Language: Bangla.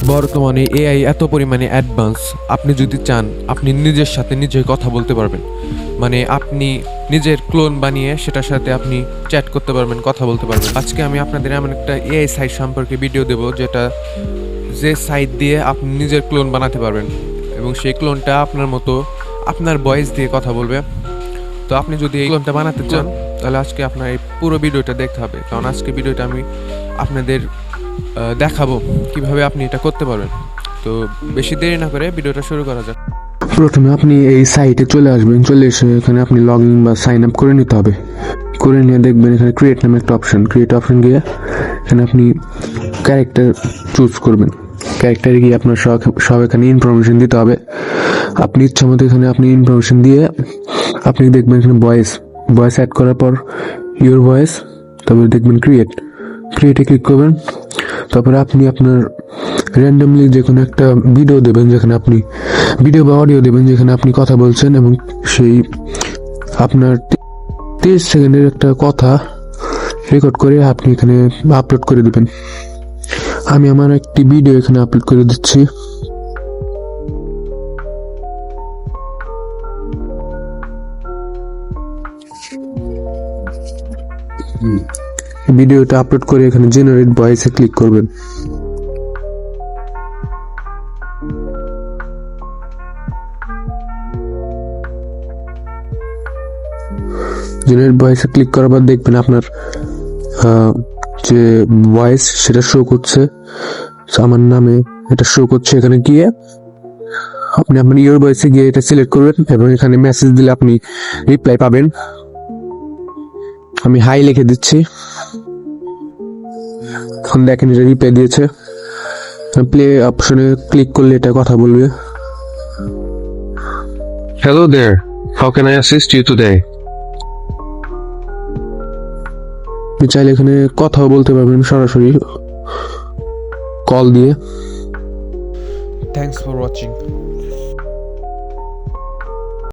বর্তমানে এআই এত পরিমাণে অ্যাডভান্স, আপনি যদি চান আপনি নিজের সাথে নিজে কথা বলতে পারবেন। মানে আপনি নিজের ক্লোন বানিয়ে সেটার সাথে আপনি চ্যাট করতে পারবেন, কথা বলতে পারবেন। আজকে আমি আপনাদের এমন একটা এআই সাইট সম্পর্কে ভিডিও দেব, যে সাইট দিয়ে আপনি নিজের ক্লোন বানাতে পারবেন এবং সেই ক্লোনটা আপনার মতো আপনার ভয়েস দিয়ে কথা বলবে। তো আপনি যদি এই ক্লোনটা বানাতে চান তাহলে আজকে আপনার এই পুরো ভিডিওটা দেখতে হবে, কারণ আজকে ভিডিওটা আমি আপনাদের দেখাবো কিভাবে আপনি এটা করতে পারবেন। তো বেশি দেরি না করে ভিডিওটা শুরু করা যাক। প্রথমে আপনি এই সাইটে চলে আসবেন, চলে এসে এখানে আপনি লগ ইন বা সাইন আপ করে নিতে হবে। করে নিয়ে দেখবেন এখানে ক্রিয়েট নামে একটা অপশন, ক্রিয়েট অপশন গিয়ে এখানে আপনি ক্যারেক্টার চুজ করবেন। ক্যারেক্টারে গিয়ে আপনার সব এখানে ইনফরমেশন দিতে হবে। আপনি ইচ্ছা মতো এখানে আপনি ইনফরমেশন দিয়ে আপনি দেখবেন এখানে ভয়েস অ্যাড করার পর ইউর ভয়েস, তারপরে দেখবেন ক্রিয়েটে ক্লিক করবেন। তারপরে আপনি আপনার র্যান্ডমলি যে কোনো একটা ভিডিও দেবেন, যেখানে আপনি ভিডিও বা অডিও দেবেন যেখানে আপনি কথা বলছেন, এবং সেই আপনার 30 সেকেন্ডের একটা কথা রেকর্ড করে আপনি এখানে আপলোড করে দেবেন। আমি আমার একটি ভিডিও এখানে আপলোড করে দিচ্ছি। ভিডিওটা আপলোড করে এখানে জেনারেট ভয়েসে ক্লিক করবেন। জেনারেট ভয়েসে ক্লিক করার পর দেখবেন আপনার যে ভয়েস সেটা শো করছে, আমার নামে এটা শো করছে। এখানে গিয়ে আপনি আপনার ইউর ভয়েসে গিয়ে এটা সিলেক্ট করবেন এবং এখানে মেসেজ দিলে আপনি রিপ্লাই পাবেন। আমি হাই লিখে দিচ্ছি, এখন দেখেন এটা রিপ্লাই দিয়েছে। প্লে অপশনে ক্লিক করলে এটা কথা বলবে। Hello there. How can I assist you today? আপনি চাইলে এখানে কথাও বলতে পারবেন সরাসরি কল দিয়ে। Thanks for watching.